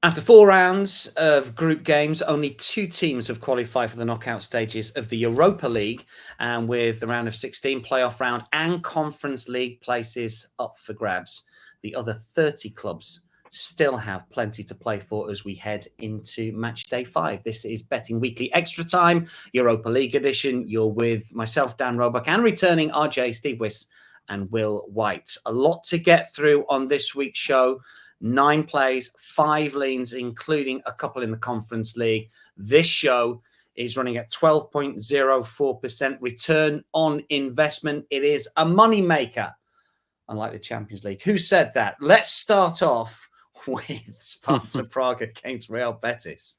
After 4 rounds of group games, only 2 teams have qualified for the knockout stages of the Europa League, and with the round of 16 playoff round and Conference League places up for grabs, the other 30 clubs still have plenty to play for as we head into match day 5. This is Betting Weekly Extra Time, Europa League edition. You're with myself, Dan Roebuck, and returning RJ, Steve Wyss, and Will White. A lot to get through on this week's show. 9 plays, 5 leans, including a couple in the Conference League. This show is running at 12.04% return on investment. It is a money maker, unlike the Champions League. Who said that? Let's start off with Sparta Prague against Real Betis.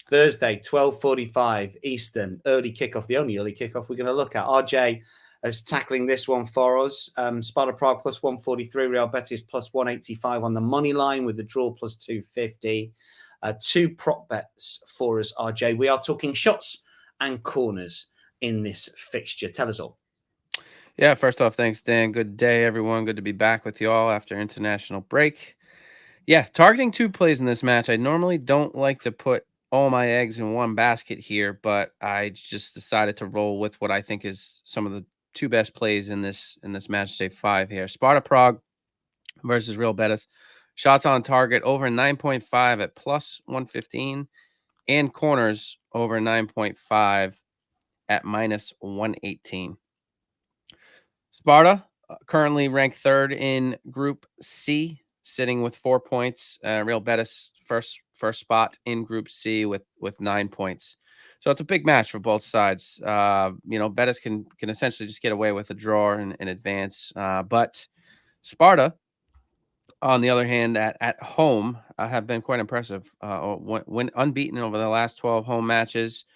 Thursday, 12:45 Eastern, early kickoff, the only early kickoff we're going to look at. RJ is tackling this one for us. Sparta Prague plus 143, Real Betis plus 185 on the money line with the draw plus 250. 2 prop bets for us, RJ. We are talking shots and corners in this fixture. Tell us all. Yeah, first off, thanks, Dan. Good day, everyone. Good to be back with you all after international break. Yeah, targeting 2 plays in this match. I normally don't like to put all my eggs in one basket here, but I just decided to roll with what I think is some of the 2 best plays in this match day 5 here. Sparta Prague versus Real Betis. Shots on target over 9.5 at plus 115, and corners over 9.5 at minus 118. Sparta currently ranked 3rd in Group C, sitting with 4 points. Real Betis first spot in Group C with 9 points. So it's a big match for both sides. Betis can essentially just get away with a draw in advance. But Sparta, on the other hand, at home, have been quite impressive. When unbeaten over the last 12 home matches,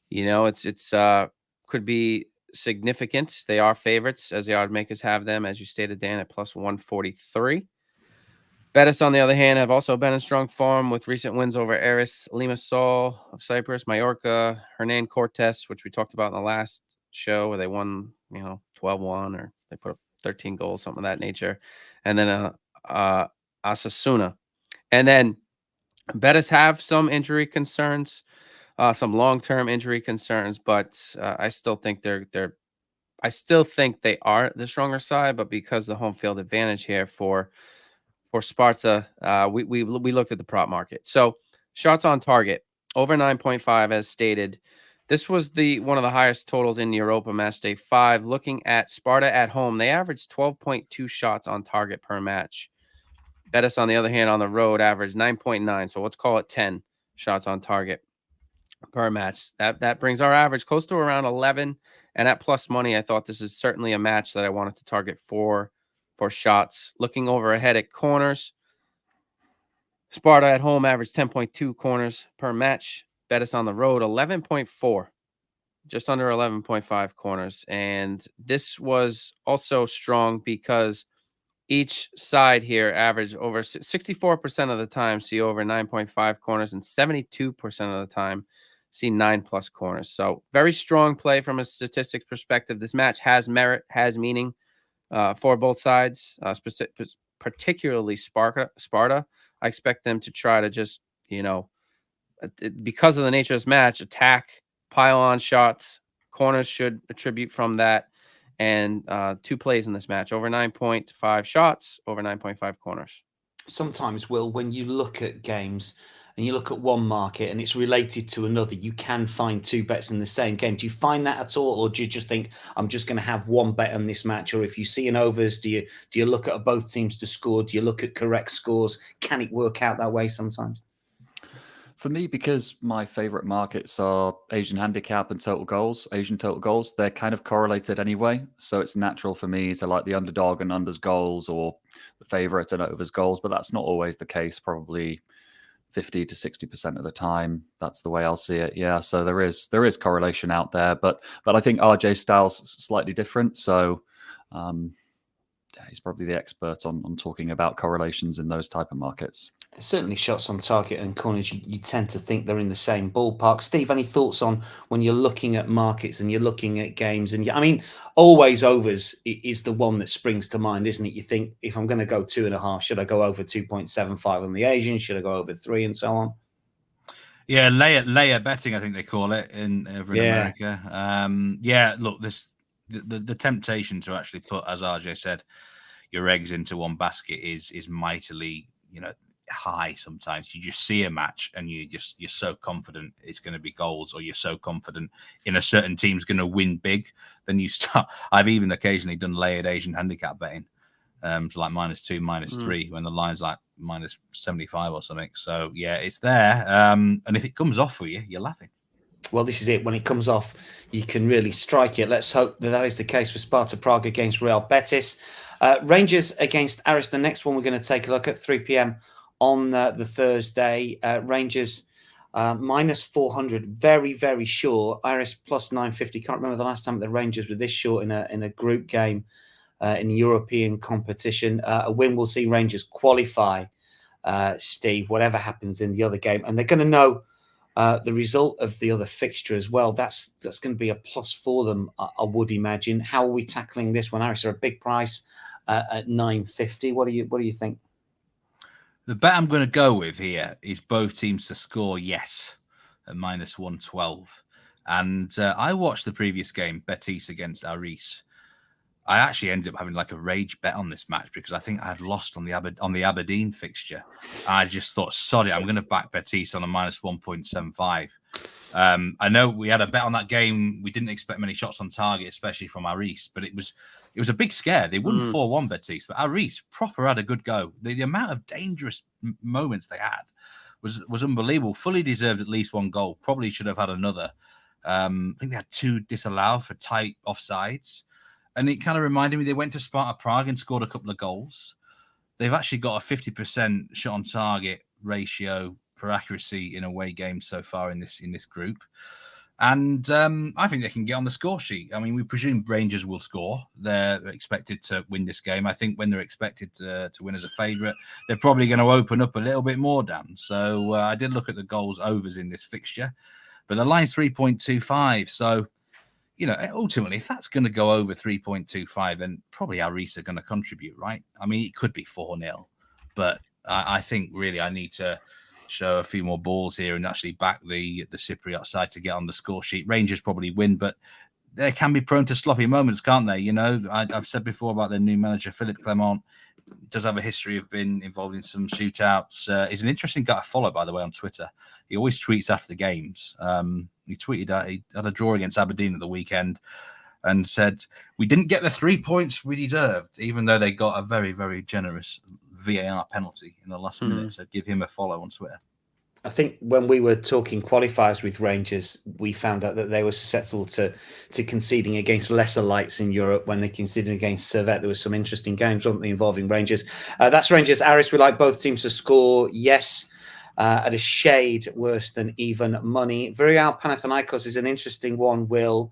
it's could be significant. They are favorites, as the odd makers have them, as you stated, Dan, at plus 143. Betis, on the other hand, have also been in strong form with recent wins over Aris, Limassol of Cyprus, Mallorca, Hernan Cortes, which we talked about in the last show, where they won, 12-1, or they put up 13 goals, something of that nature. And then Osasuna. And then Betis have some injury concerns, some long-term injury concerns, but I still think they are the stronger side. But because the home field advantage here for Sparta, we looked at the prop market. So shots on target over 9.5, as stated. This was one of the highest totals in Europa match day 5. Looking at Sparta at home, they averaged 12.2 shots on target per match. Betis, on the other hand, on the road, averaged 9.9. So let's call it 10 shots on target per match. That brings our average close to around 11. And at plus money, I thought this is certainly a match that I wanted to target for shots. Looking over ahead at corners, Sparta at home averaged 10.2 corners per match. Betis on the road, 11.4, just under 11.5 corners. And this was also strong because each side here averaged over 64% of the time see over 9.5 corners, and 72% of the time see 9+ corners. So very strong play from a statistics perspective. This match has merit, has meaning for both sides, particularly Sparta. I expect them to try to just, because of the nature of this match, attack, pile on shots. Corners should attribute from that. And 2 plays in this match, over 9.5 shots, over 9.5 corners. Sometimes, Will, when you look at games and you look at one market and it's related to another, you can find 2 bets in the same game. Do you find that at all, or do you just think, I'm just going to have one bet on this match? Or if you see an overs, do you look at both teams to score? Do you look at correct scores? Can it work out that way sometimes? For me, because my favorite markets are Asian handicap and Asian total goals, they're kind of correlated anyway. So it's natural for me to like the underdog and unders goals, or the favorite and overs goals, but that's not always the case. Probably 50 to 60% of the time, that's the way I'll see it. Yeah, so there is correlation out there, but I think RJ's style's slightly different. So he's probably the expert on talking about correlations in those type of markets. Certainly shots on target and corners, you tend to think they're in the same ballpark. Steve, any thoughts on when you're looking at markets and you're looking at games? And I mean, always overs is the one that springs to mind, isn't it? You think, if I'm going to go 2.5, should I go over 2.75 on the Asian? Should I go over 3 and so on? Yeah, layer betting, I think they call it over in America. Yeah, look, the temptation to actually put, as RJ said, your eggs into one basket is mightily, high sometimes. You just see a match and you're so confident it's going to be goals, or you're so confident in a certain team's going to win big, then you start. I've even occasionally done layered Asian handicap betting, to like -2, -3 when the line's like -75 or something. So yeah, it's there. And if it comes off for you, you're laughing. Well, this is it. When it comes off, you can really strike it. Let's hope that is the case for Sparta Prague against Real Betis. Rangers against Aris, the next one we're going to take a look at, 3 p.m. on the Thursday. Rangers -400, very, very sure. Aris +950. Can't remember the last time the Rangers were this short in a group game in European competition. A win will see Rangers qualify, Steve, whatever happens in the other game. And they're going to know the result of the other fixture as well. That's going to be a plus for them, I would imagine. How are we tackling this one? Aris are a big price at 950. What do you think? The bet I'm going to go with here is both teams to score yes at -112. And I watched the previous game, Betis against Aris. I actually ended up having like a rage bet on this match because I think I had lost on the Aberdeen fixture. I just thought, sod it, I'm going to back Betis on a -1.75. I know we had a bet on that game. We didn't expect many shots on target, especially from Aris, but it was a big scare. They won 4-1 Betis, but Aris proper had a good go. The amount of dangerous moments they had was unbelievable. Fully deserved at least one goal. Probably should have had another. I think they had 2 disallowed for tight offsides. And it kind of reminded me, they went to Sparta Prague and scored a couple of goals. They've actually got a 50% shot on target ratio for accuracy in away games so far in this group. And I think they can get on the score sheet. I mean, we presume Rangers will score. They're expected to win this game. I think when they're expected to win as a favourite, they're probably going to open up a little bit more, Dan. So I did look at the goals overs in this fixture, but the line's 3.25. So, ultimately, if that's going to go over 3.25, then probably Aris are going to contribute, right? I mean, it could be 4-0, but I think really I need to show a few more balls here and actually back the Cypriot side to get on the score sheet. Rangers probably win, but they can be prone to sloppy moments, can't they? I've said before about their new manager, Philippe Clement, does have a history of being involved in some shootouts. He's an interesting guy to follow, by the way, on Twitter. He always tweets after the games. He tweeted out he had a draw against Aberdeen at the weekend and said, we didn't get the 3 points we deserved, even though they got a very, very generous VAR penalty in the last minute. So give him a follow on Twitter. I think when we were talking qualifiers with Rangers, we found out that they were susceptible to conceding against lesser lights in Europe. When they conceded against Servette, there were some interesting games, weren't they, involving Rangers. That's Rangers. Aris, we like both teams to score, yes, at a shade worse than even money. Villarreal Panathinaikos is an interesting one, Will.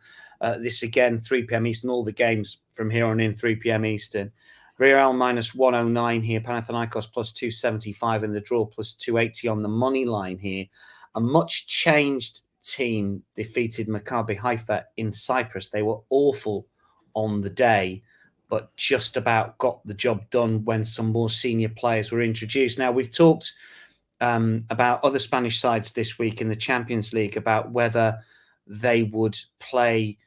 This again, 3 p.m. Eastern, all the games from here on in, 3 p.m. Eastern. Villarreal -109 here, Panathinaikos +275 in the draw, +280 on the money line here. A much changed team defeated Maccabi Haifa in Cyprus. They were awful on the day, but just about got the job done when some more senior players were introduced. Now, we've talked about other Spanish sides this week in the Champions League about whether they would play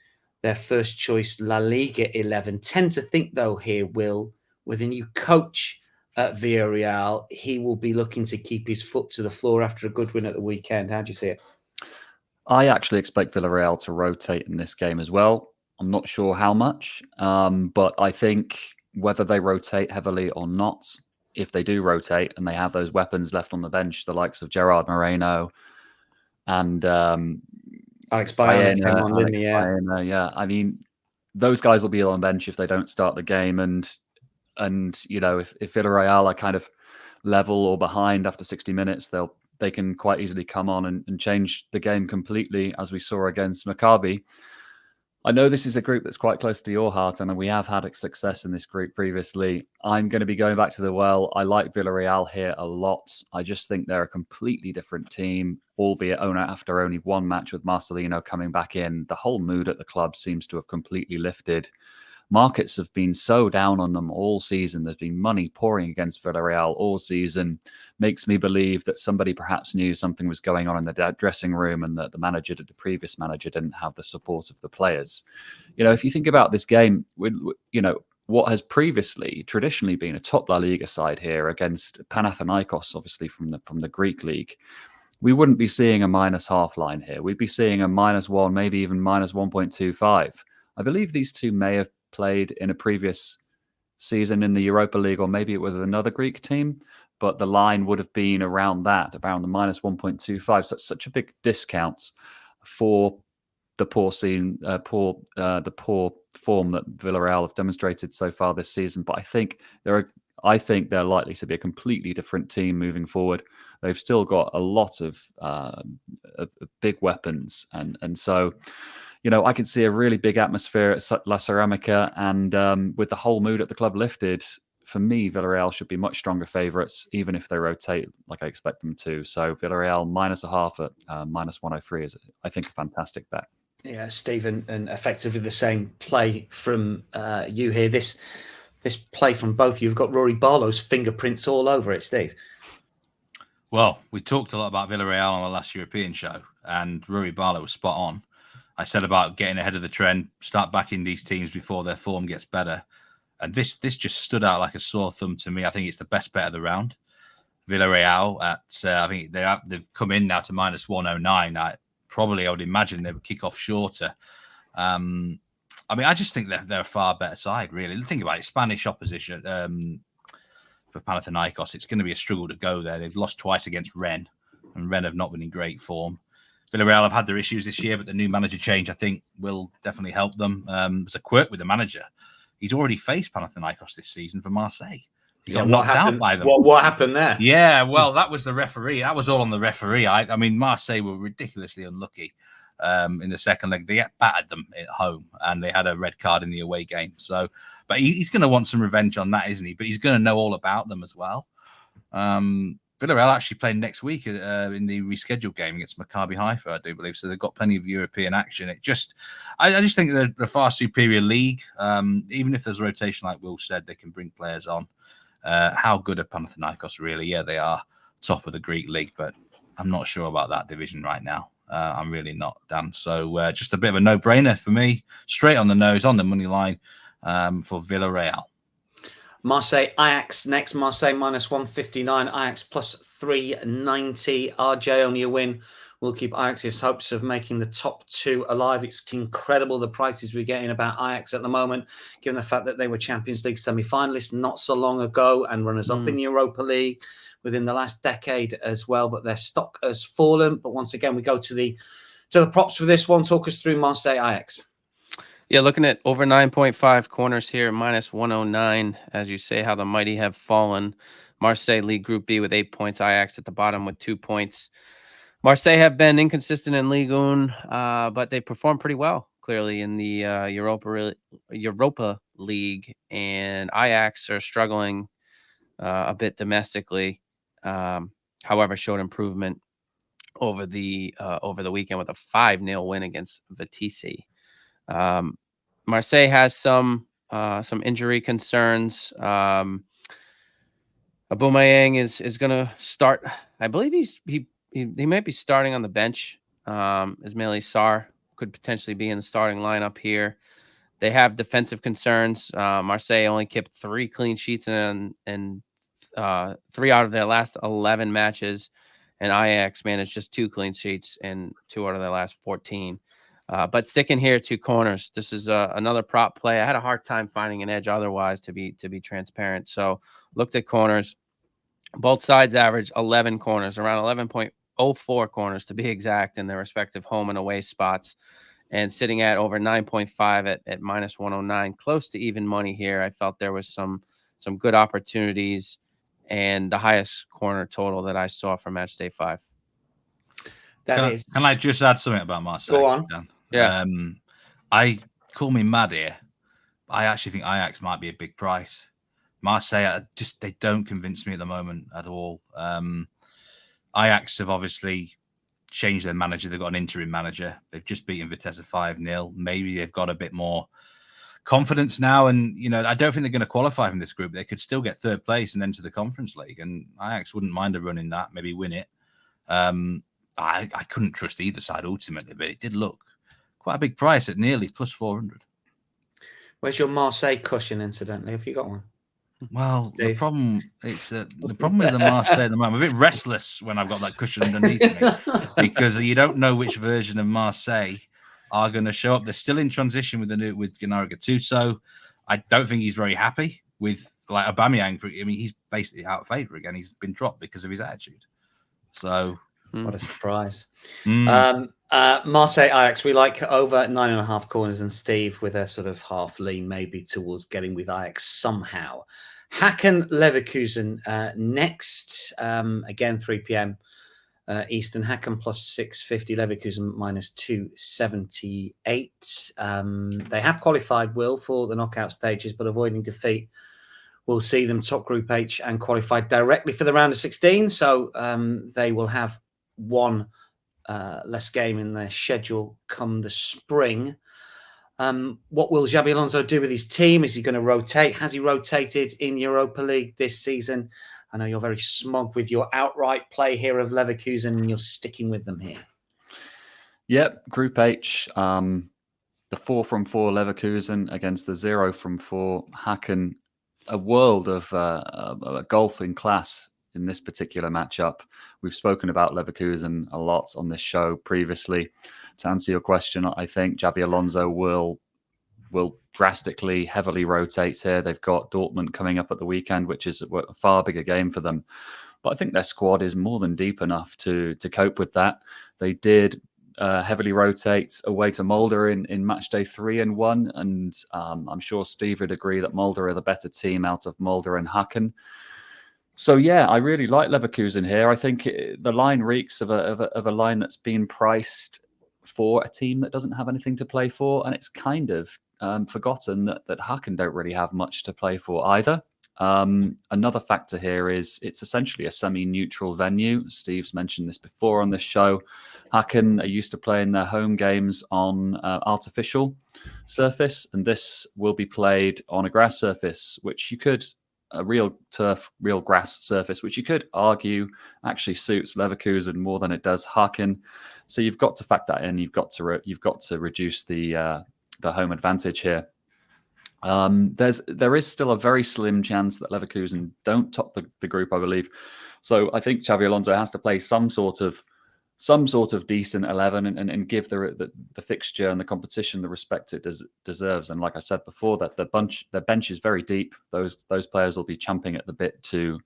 their first choice La Liga 11. Tend to think, though, here, Will, with a new coach at Villarreal, he will be looking to keep his foot to the floor after a good win at the weekend. How do you see it? I actually expect Villarreal to rotate in this game as well. I'm not sure how much, but I think whether they rotate heavily or not, if they do rotate and they have those weapons left on the bench, the likes of Gerard Moreno and Alex Baena came on, didn't he? Yeah. I mean, those guys will be on the bench if they don't start the game. And if Villarreal are kind of level or behind after 60 minutes, they can quite easily come on and change the game completely, as we saw against Maccabi. I know this is a group that's quite close to your heart, and we have had success in this group previously. I'm going to be going back to the well. I like Villarreal here a lot. I just think they're a completely different team, albeit after only one match with Marcelino coming back in. The whole mood at the club seems to have completely lifted. Markets have been so down on them all season. There's been money pouring against Villarreal all season. Makes me believe that somebody perhaps knew something was going on in the dressing room and that the previous manager didn't have the support of the players. If you think about this game, what has traditionally been a top La Liga side here against Panathinaikos, obviously from the Greek league, we wouldn't be seeing a -half line here. We'd be seeing a -1, maybe even -1.25. I believe these two may have played in a previous season in the Europa League, or maybe it was another Greek team, but the line would have been around the -1.25. So it's such a big discount for the poor form that Villarreal have demonstrated so far this season. But I think they're likely to be a completely different team moving forward. They've still got a lot of big weapons, and so I could see a really big atmosphere at La Ceramica, and with the whole mood at the club lifted, for me, Villarreal should be much stronger favourites, even if they rotate like I expect them to. So Villarreal -0.5 at -103 is, I think, a fantastic bet. Yeah, Stephen, and effectively the same play from you here. This play from both of you have got Rory Barlow's fingerprints all over it, Steve. Well, we talked a lot about Villarreal on the last European show, and Rory Barlow was spot on. I said about getting ahead of the trend, start backing these teams before their form gets better. And this just stood out like a sore thumb to me. I think it's the best bet of the round. Villarreal I think they've come in now to -109. I would imagine they would kick off shorter. I just think they're a far better side, really. Think about it, Spanish opposition for Panathinaikos. It's going to be a struggle to go there. They've lost twice against Rennes, and Rennes have not been in great form. Villarreal have had their issues this year, but the new manager change, I think, will definitely help them. There's a quirk with the manager. He's already faced Panathinaikos this season for Marseille. He got knocked out by them. What happened there? Yeah, well, that was the referee. That was all on the referee. I mean, Marseille were ridiculously unlucky in the second leg. They battered them at home, and they had a red card in the away game. So, but he's going to want some revenge on that, isn't he? But he's going to know all about them as well. Villarreal actually playing next week in the rescheduled game against Maccabi Haifa, I do believe. So they've got plenty of European action. I just think they're a far superior league. Even if there's a rotation, like Will said, they can bring players on. How good are Panathinaikos really? Yeah, they are top of the Greek league, but I'm not sure about that division right now. I'm really not, Dan. So just a bit of a no-brainer for me. Straight on the nose, on the money line for Villarreal. Marseille, Ajax next. Marseille -159, Ajax +390. RJ, only a win will keep Ajax's hopes of making the top two alive. It's incredible the prices we're getting about Ajax at the moment, given the fact that they were Champions League semi-finalists not so long ago and runners-up in the Europa League within the last decade as well. But their stock has fallen. But once again, we go to the props for this one. Talk us through Marseille, Ajax. Yeah, looking at over 9.5 corners here, -109. As you say, how the mighty have fallen. Marseille lead Group B with 8 points. Ajax at the bottom with 2 points. Marseille have been inconsistent in Ligue 1, but they performed pretty well, clearly, in the Europa League. And Ajax are struggling a bit domestically. However, showed improvement over the weekend with a 5-0 win against Betis. Marseille has some injury concerns. Aubameyang is going to start. I believe he might be starting on the bench. Ismaili Sarr could potentially be in the starting lineup here. They have defensive concerns. Marseille only kept 3 clean sheets in 3 out of their last 11 matches, and Ajax managed just 2 clean sheets in 2 out of their last 14. But sticking here to corners, this is another prop play. I had a hard time finding an edge otherwise, to be transparent. So looked at corners. Both sides average 11 corners, around 11.04 corners to be exact, in their respective home and away spots, and sitting at over 9.5 at -109, close to even money here. I felt there was some good opportunities, and the highest corner total that I saw for Matchday 5. Can I just add something about Marseille? Go on. Dan? Yeah. call me mad here, but I actually think Ajax might be a big price. Marseille, they don't convince me at the moment at all. Ajax have obviously changed their manager. They've got an interim manager. They've just beaten Vitesse 5-0. Maybe they've got a bit more confidence now. And, I don't think they're going to qualify from this group. They could still get third place and enter the Conference League. And Ajax wouldn't mind a run in that, maybe win it. I couldn't trust either side ultimately, but it did look quite a big price at nearly plus 400. Where's your Marseille cushion, incidentally? Have you got one? Well, Steve? the problem with the Marseille at the moment, I'm a bit restless when I've got that cushion underneath me because you don't know which version of Marseille are going to show up. They're still in transition with Gennaro Gattuso. I don't think he's very happy with Aubameyang. He's basically out of favour again. He's been dropped because of his attitude. So what a surprise. Marseille Ajax, we like over 9.5 corners, and Steve with a sort of half lean maybe towards getting with Ajax somehow. Hacken Leverkusen next, again 3 p.m. Eastern. Hacken plus 650, Leverkusen minus 278. They have qualified, Will, for the knockout stages, but avoiding defeat will see them top Group H and qualified directly for the round of 16. So they will have one less game in their schedule come the spring. What will Xabi Alonso do with his team? Is he going to rotate? Has he rotated in Europa League this season? I know you're very smug with your outright play here of Leverkusen, and you're sticking with them here. Yep, Group H, the 4 from 4 Leverkusen against the 0 from 4 Hacken. A world of golfing class in this particular matchup. We've spoken about Leverkusen a lot on this show previously. To answer your question, I think Xabi Alonso will drastically, heavily rotate here. They've got Dortmund coming up at the weekend, which is a far bigger game for them. But I think their squad is more than deep enough to cope with that. They did heavily rotate away to Molde in Matchday 3 and 1. And I'm sure Steve would agree that Molde are the better team out of Molde and Hacken. So, yeah, I really like Leverkusen here. I think the line reeks of a line that's been priced for a team that doesn't have anything to play for. And it's kind of forgotten that Hacken don't really have much to play for either. Another factor here is it's essentially a semi-neutral venue. Steve's mentioned this before on this show. Hacken are used to playing their home games on artificial surface, and this will be played on a grass surface, a real turf, real grass surface, which you could argue actually suits Leverkusen more than it does Hacken. So you've got to factor that in. You've got to reduce the home advantage here. There is still a very slim chance that Leverkusen don't top the group, I believe. So I think Xabi Alonso has to play some sort of decent 11 and give the fixture and the competition the respect it deserves. And like I said before, that their bench is very deep. Those players will be champing at the bit to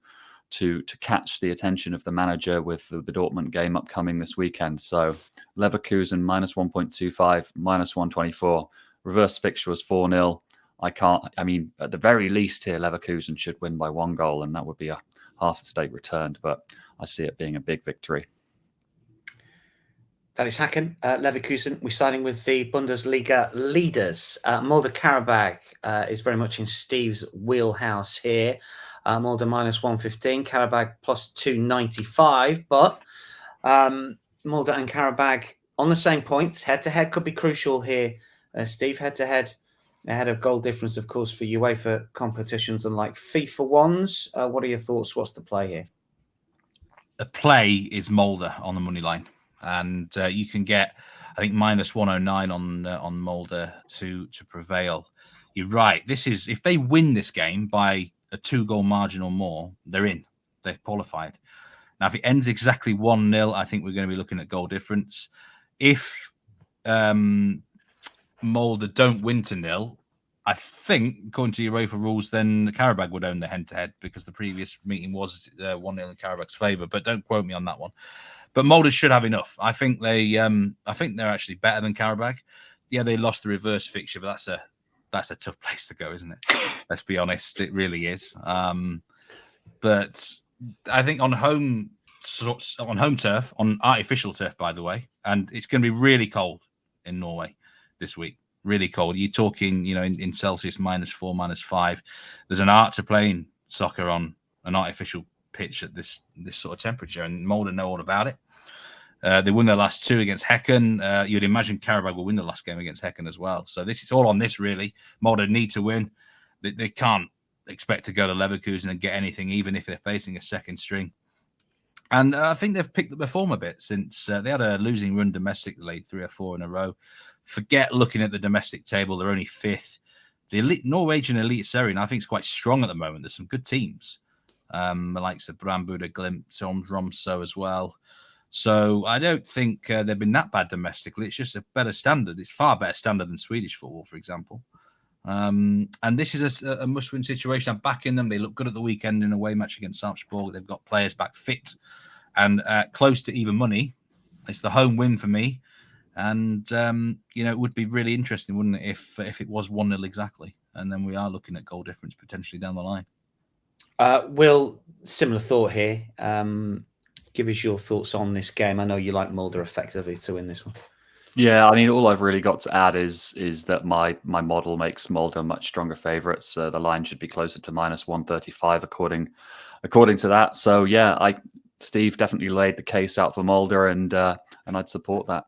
catch the attention of the manager with the Dortmund game upcoming this weekend. So Leverkusen minus 1.25, minus 124. Reverse fixture was 4-0. At the very least here, Leverkusen should win by 1 goal, and that would be a half the stake returned. But I see it being a big victory. That is Hacken. Leverkusen, we're siding with the Bundesliga leaders. Molde Qarabag is very much in Steve's wheelhouse here. Molde minus 115, Qarabag plus 295. But Molde and Qarabag on the same points. Head-to-head could be crucial here. Steve, head-to-head, ahead of goal difference, of course, for UEFA competitions, unlike FIFA ones. What are your thoughts? What's the play here? The play is Molde on the money line. And you can get, I think, minus 109 on Molde to prevail. You're right. This is, if they win this game by a 2-goal margin or more, they're in. They've qualified. Now, if it ends exactly 1-0, I think we're going to be looking at goal difference. If Molde don't win to 0, I think, according to UEFA rules, then Qarabag would own the head-to-head because the previous meeting was 1-0 in Qarabag's favour. But don't quote me on that one. But Molde should have enough. I think they're actually better than Qarabag. Yeah, they lost the reverse fixture, but that's a tough place to go, isn't it? Let's be honest, it really is. But I think on home turf, on artificial turf, by the way, and it's going to be really cold in Norway this week. really cold. You're talking, in Celsius, -4, -5. There's an art to playing soccer on an artificial pitch at this sort of temperature, and Molde know all about it. They won their last 2 against Hacken. You'd imagine Qarabag will win the last game against Hacken as well. So this is all on this, really. Molde need to win. They can't expect to go to Leverkusen and get anything, even if they're facing a second string. And I think they've picked up their form a bit since they had a losing run domestically, 3 or 4 in a row. Forget looking at the domestic table. They're only 5th. The Norwegian elite series, I think, is quite strong at the moment. There's some good teams. The likes of Brandbuda, Glimt, Romso as well. So I don't think they've been that bad domestically. It's just a better standard. It's far better standard than Swedish football, for example. And this is a must-win situation. I'm backing them. They look good at the weekend in a away match against Sarpsborg. They've got players back fit and close to even money. It's the home win for me. And, it would be really interesting, wouldn't it, if it was 1-0 exactly. And then we are looking at goal difference potentially down the line. Will, similar thought here. Give us your thoughts on this game. I know you like Mulder effectively to win this one. Yeah, I mean, all I've really got to add is that my model makes Molde a much stronger favourite. So the line should be closer to -135 according to that. So yeah, Steve definitely laid the case out for Molde, and I'd support that.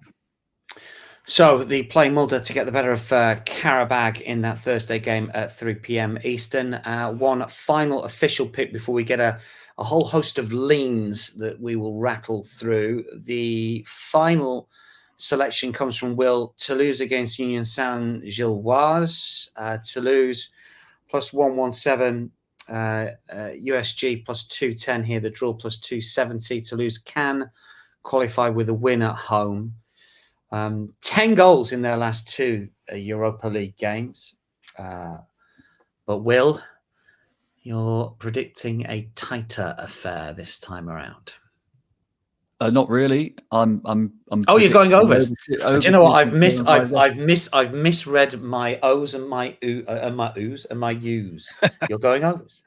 So the play Mulder to get the better of Qarabag in that Thursday game at 3 p.m. Eastern. One final official pick before we get a whole host of leans that we will rattle through. The final selection comes from Will. Toulouse against Union Saint-Gilloise. Toulouse plus 117. USG plus 210 here. The draw plus 270. Toulouse can qualify with a win at home. 10 goals in their last 2 Europa League games. But Will, you're predicting a tighter affair this time around. Not really. I'm. Oh, you're going overs. Over Do you know what I've 2.75. I've misread my O's and my U's and my U's. You're going overs.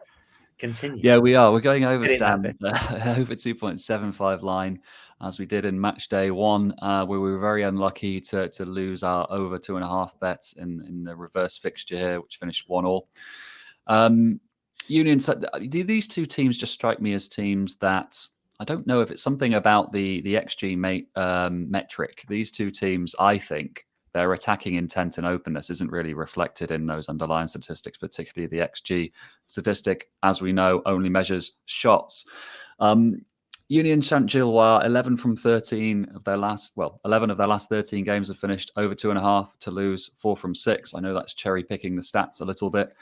Continue. Yeah, we are. We're going over Get in there, stand over 2.75 line, as we did in Matchday 1, where we were very unlucky to lose our over 2.5 bets in the reverse fixture here, which finished 1-1. Union. These two teams just strike me as teams that I don't know if it's something about the XG metric. These two teams, I think, their attacking intent and openness isn't really reflected in those underlying statistics, particularly the XG statistic, as we know, only measures shots. Union Saint-Gilloise, 11 of their last 13 games have finished over 2.5. Toulouse, 4 from 6. I know that's cherry picking the stats a little bit,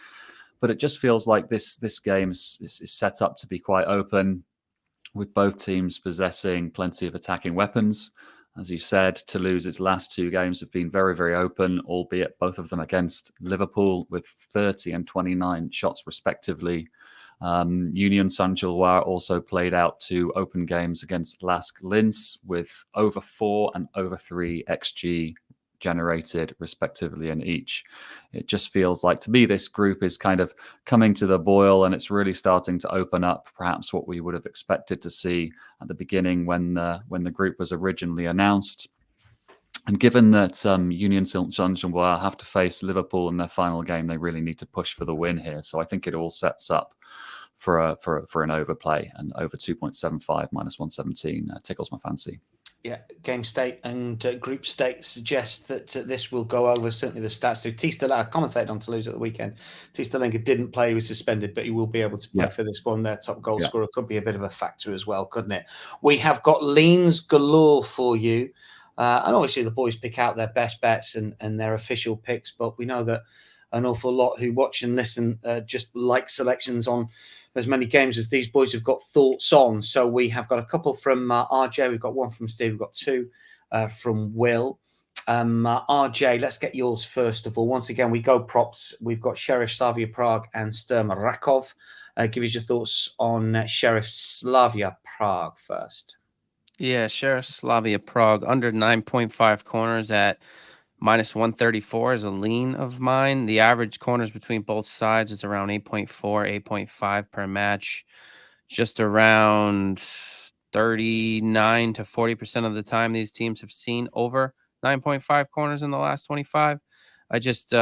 but it just feels like this game is set up to be quite open, with both teams possessing plenty of attacking weapons. As you said, Toulouse's last 2 games have been very, very open, albeit both of them against Liverpool with 30 and 29 shots respectively. Union Saint-Gilloise also played out 2 open games against Lask Linz with over 4 and over 3 XG generated respectively in each. It just feels like, to me, this group is kind of coming to the boil, and it's really starting to open up, perhaps what we would have expected to see at the beginning when the group was originally announced. And given that Union Saint-Gilloise have to face Liverpool in their final game, they really need to push for the win here. So I think it all sets up for an overplay, and over 2.75 -117 tickles my fancy. Yeah, game state and group state suggest that this will go over. Certainly the stats do. Tista commentated on Toulouse at the weekend. Tista didn't play, he was suspended, but he will be able to play for this one. Their top goal scorer could be a bit of a factor as well, couldn't it? We have got leans galore for you. And obviously the boys pick out their best bets and their official picks, but we know that an awful lot who watch and listen just like selections on as many games as these boys have got thoughts on. So we have got a couple from RJ, we've got 1 from Steve, we've got 2 from Will. RJ, let's get yours first of all. Once again, we go props. We've got Sheriff Slavia Prague and Sturm Rakov. Give us your thoughts on Sheriff Slavia Prague first. Yeah, Sheriff Slavia Prague under 9.5 corners at -134 is a lean of mine. The average corners between both sides is around 8.4, 8.5 per match. Just around 39 to 40% of the time these teams have seen over 9.5 corners in the last 25. I just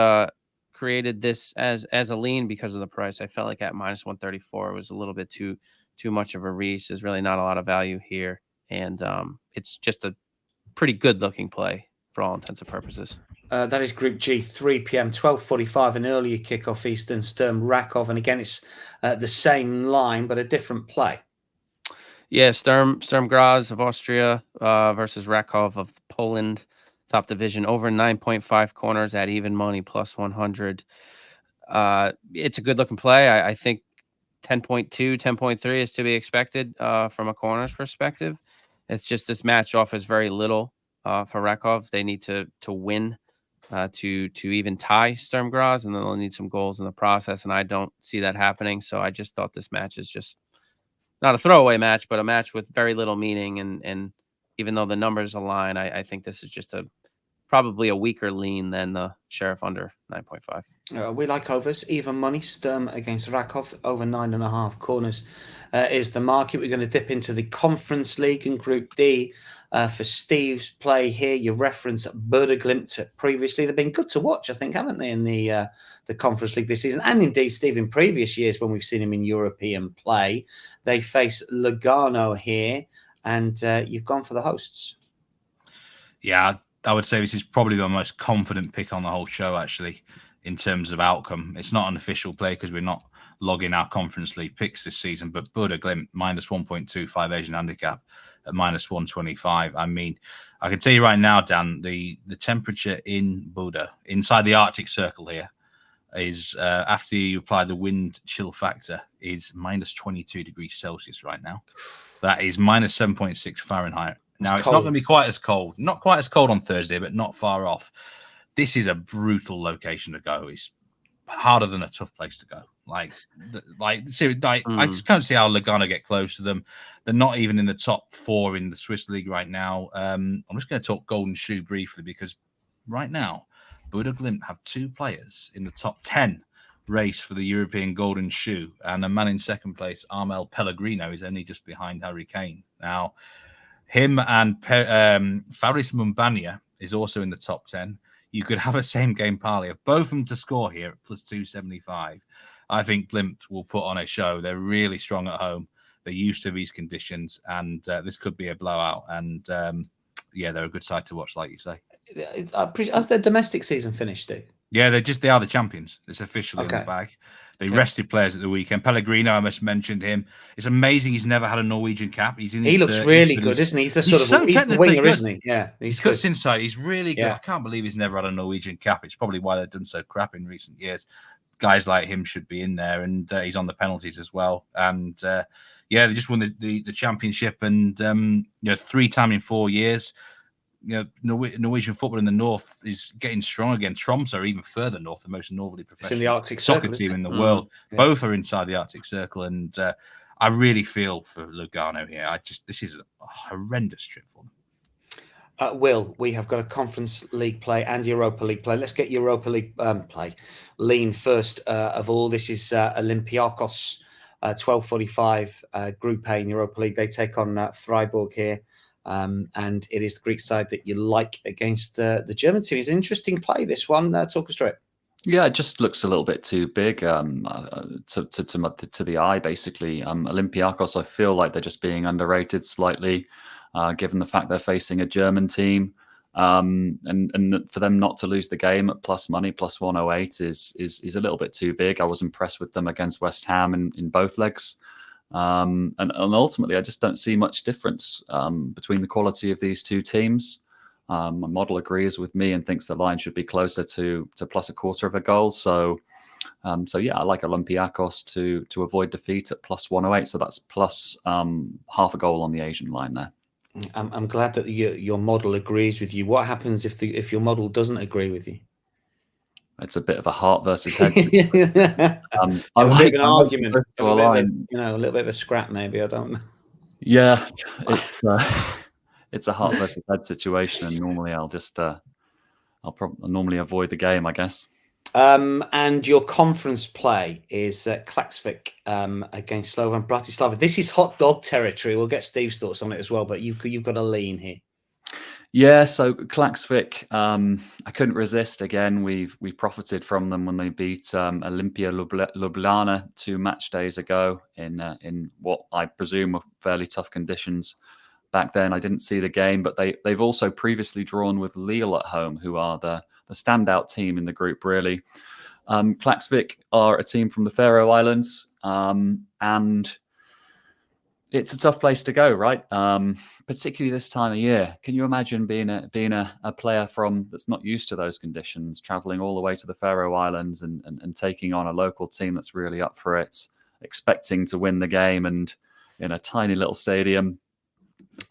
created this as a lean because of the price. I felt like at -134 was a little bit too much of a reach. There's really not a lot of value here, and it's just a pretty good looking play for all intents and purposes. That is Group G, 3 p.m., 12:45, an earlier kickoff. Eastern Sturm Rakov, and again it's the same line but a different play. Yeah, Sturm Graz of Austria versus Rakov of Poland, top division, over 9.5 corners at even money, +100. It's a good looking play. I think 10.2, 10.3 is to be expected from a corners perspective. It's just this match offers very little for Rakov. They need to win to even tie Sturm Graz, and then they'll need some goals in the process, and I don't see that happening. So I just thought this match is just not a throwaway match, but a match with very little meaning. And even though the numbers align, I think this is just probably a weaker lean than the Sheriff under 9.5. We like overs, even money. Sturm against Rakov, over 9.5 corners is the market. We're going to dip into the Conference League in Group D. For Steve's play here, you referenced Glimt previously. They've been good to watch, I think, haven't they, in the Conference League this season? And indeed, Steve, in previous years when we've seen him in European play. They face Lugano here, and you've gone for the hosts. Yeah, I would say this is probably my most confident pick on the whole show, actually, in terms of outcome. It's not an official play because we're not logging our Conference League picks this season, but Glimt -1.25 Asian handicap at -125. I mean, I can tell you right now, Dan, the temperature in Buda, inside the Arctic Circle here, is after you apply the wind chill factor, is -22 degrees Celsius right now. That is -7.6 Fahrenheit. Now, it's not going to be quite as cold. Not quite as cold on Thursday, but not far off. This is a brutal location to go. It's harder than a tough place to go. I just can't see how Lugano get close to them. They're not even in the top 4 in the Swiss league right now. I'm just going to talk Golden Shoe briefly because right now, Buda Glimt have 2 players in the top 10 race for the European Golden Shoe, and a man in second place, Armel Pellegrino, is only just behind Harry Kane. Now, him and Faris Mumbania is also in the top 10. You could have a same game parlay of both of them to score here at +275. I think Glimt will put on a show. They're really strong at home. They're used to these conditions, and this could be a blowout. And yeah, they're a good side to watch, like you say. Has their domestic season finished, Steve? Yeah, they are the champions. It's officially in the bag. They rested players at the weekend. Pellegrino, I must mention him. It's amazing he's never had a Norwegian cap. He looks really good, isn't he? He's a winger, isn't he? Yeah, he cuts inside. He's really good. Yeah. I can't believe he's never had a Norwegian cap. It's probably why they've done so crap in recent years. Guys like him should be in there, and he's on the penalties as well. And yeah, they just won the championship, and 3-time in 4 years. Norwegian football in the north is getting strong again. Tromsø are even further north, the most northerly professional soccer team in the world. Yeah. Both are inside the Arctic Circle, and I really feel for Lugano here. This is a horrendous trip for them. Will, we have got a Conference League play and Europa League play. Let's get Europa League play. Lean first of all. This is Olympiacos, 12:45 Group A in Europa League. They take on Freiburg here. And it is the Greek side that you like against the German team. It's an interesting play, this one. Talk us through it. Yeah, it just looks a little bit too big to the eye, basically. Olympiacos, I feel like they're just being underrated slightly, given the fact they're facing a German team. And for them not to lose the game at plus money, +108 is a little bit too big. I was impressed with them against West Ham in both legs. And ultimately, I just don't see much difference between the quality of these two teams. My model agrees with me and thinks the line should be closer to +0.25 goals. So yeah, I like Olympiacos to avoid defeat at +108. So that's plus half a goal on the Asian line there. I'm glad that your model agrees with you. What happens if your model doesn't agree with you? It's a bit of a heart versus head. I like an argument, a little bit of a scrap, maybe. I don't know. Yeah, it's a heart versus head situation, and normally I'll normally avoid the game, I guess. And your conference play is Klaksvik against Slovan Bratislava. This is hot dog territory. We'll get Steve's thoughts on it as well, but you've got a lean here. Yeah, so Klaksvik, I couldn't resist. Again, we profited from them when they beat Olimpia Ljubljana 2 match days ago in what I presume were fairly tough conditions. Back then, I didn't see the game, but they've also previously drawn with Lille at home, who are the standout team in the group, really. Klaksvik are a team from the Faroe Islands, and it's a tough place to go, right? Particularly this time of year. Can you imagine being a player that's not used to those conditions, traveling all the way to the Faroe Islands and taking on a local team that's really up for it, expecting to win the game, and in a tiny little stadium?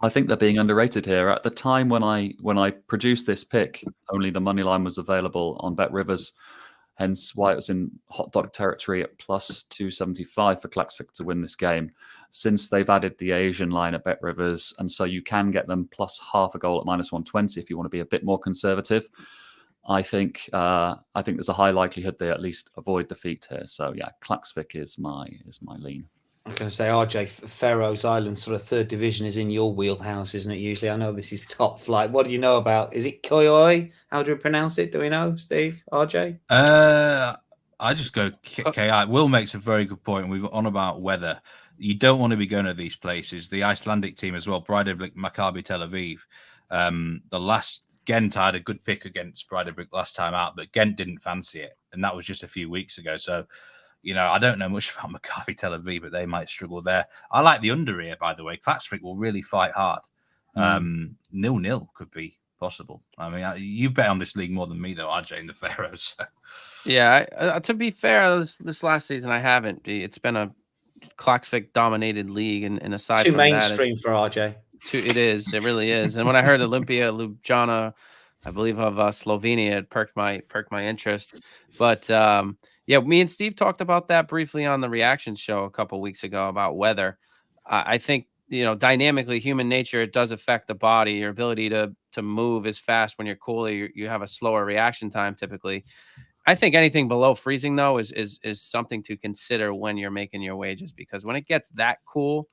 I think they're being underrated here. At the time when I produced this pick, only the money line was available on Bet Rivers, hence why it was in hot dog territory at plus 275 for Klaksvik to win this game. Since they've added the Asian line at Bet Rivers, and so you can get them plus half a goal at minus 120 if you want to be a bit more conservative. I think there's a high likelihood they at least avoid defeat here. So yeah, Klaksvik is my lean. I was going to say, RJ, Faroes Islands, sort of third division is in your wheelhouse, isn't it? Usually, I know this is top flight. What do you know about? Is it Koyoi? How do we pronounce it? Do we know, Steve? RJ? I just go KI. Will makes a very good point. We've on about weather. You don't want to be going to these places. The Icelandic team as well, Breidablik, Maccabi Tel Aviv. The last Ghent had a good pick against Breidablik last time out, but Ghent didn't fancy it, and that was just a few weeks ago. So, I don't know much about Maccabi Tel Aviv, but they might struggle there. I like the under here, by the way. Klaksvik will really fight hard. 0-0 could be possible. I mean, you bet on this league more than me, though, RJ, in the Faroes. Yeah, to be fair, this last season I haven't. It's been a Klaksvik dominated league, and aside too from mainstream for RJ. It really is. And when I heard Olimpia Ljubljana, I believe of Slovenia, it perked my interest. But yeah, me and Steve talked about that briefly on the reaction show a couple weeks ago about weather. I think dynamically, human nature, it does affect the body. Your ability to move is fast when you're cooler. You have a slower reaction time typically. I think anything below freezing though is something to consider when you're making your wages, because when it gets that cool,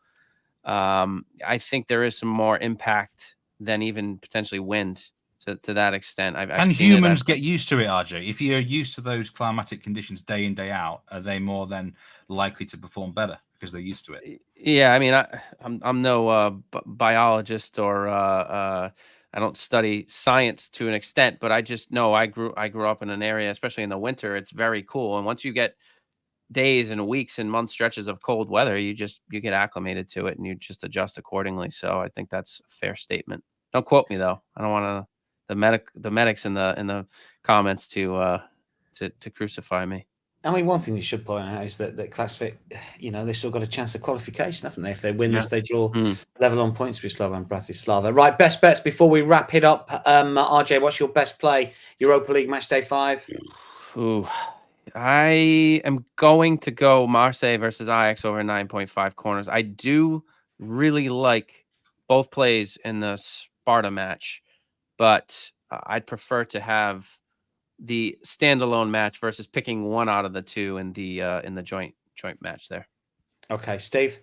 I think there is some more impact than even potentially wind to that extent. Can humans get used to it, RJ? If you're used to those climatic conditions day in, day out, are they more than likely to perform better because they're used to it? Yeah, I mean, I'm no biologist or I don't study science to an extent, but I just know I grew up in an area, especially in the winter, it's very cool. And once you get days and weeks and month stretches of cold weather, you get acclimated to it and you just adjust accordingly. So I think that's a fair statement. Don't quote me though. I don't want the medics in the comments to crucify me. I mean, one thing we should point out is that Klaksvik, they've still got a chance of qualification, haven't they? If they win this, they draw level on points with Slovan Bratislava. Right, best bets before we wrap it up. RJ, what's your best play? Europa League Matchday 5? Ooh, I am going to go Marseille versus Ajax over 9.5 corners. I do really like both plays in the Sparta match, but I'd prefer to have the standalone match versus picking one out of the two in the joint match there. Okay, Steve.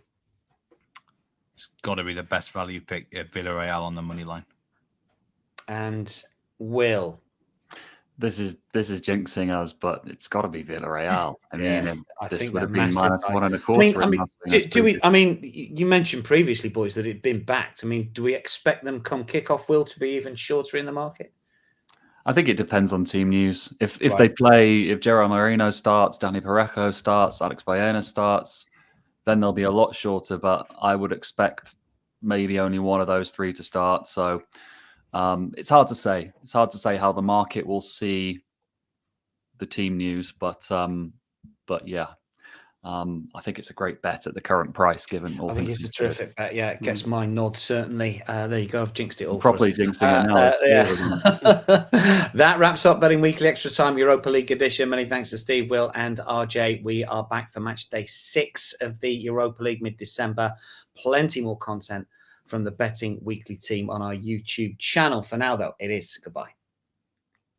It's got to be the best value pick at Villarreal on the money line. And Will. This is jinxing us, but it's got to be Villarreal. I mean, I this think would have they're been massive. -1.25. You mentioned previously, boys, that it'd been backed. I mean, do we expect them come kickoff, Will, to be even shorter in the market? I think it depends on team news. If they play, if Gerard Moreno starts, Danny Parejo starts, Alex Baena starts, then they'll be a lot shorter. But I would expect maybe only one of those three to start. So it's hard to say. It's hard to say how the market will see the team news. But yeah. I think it's a great bet at the current price, given all things. I think it's a terrific bet. Yeah, it gets my nod, certainly. There you go. I've jinxed it all. Properly jinxing it now. That wraps up Betting Weekly Extra Time Europa League edition. Many thanks to Steve, Will, and RJ. We are back for match day 6 of the Europa League mid-December. Plenty more content from the Betting Weekly team on our YouTube channel. For now, though, it is goodbye.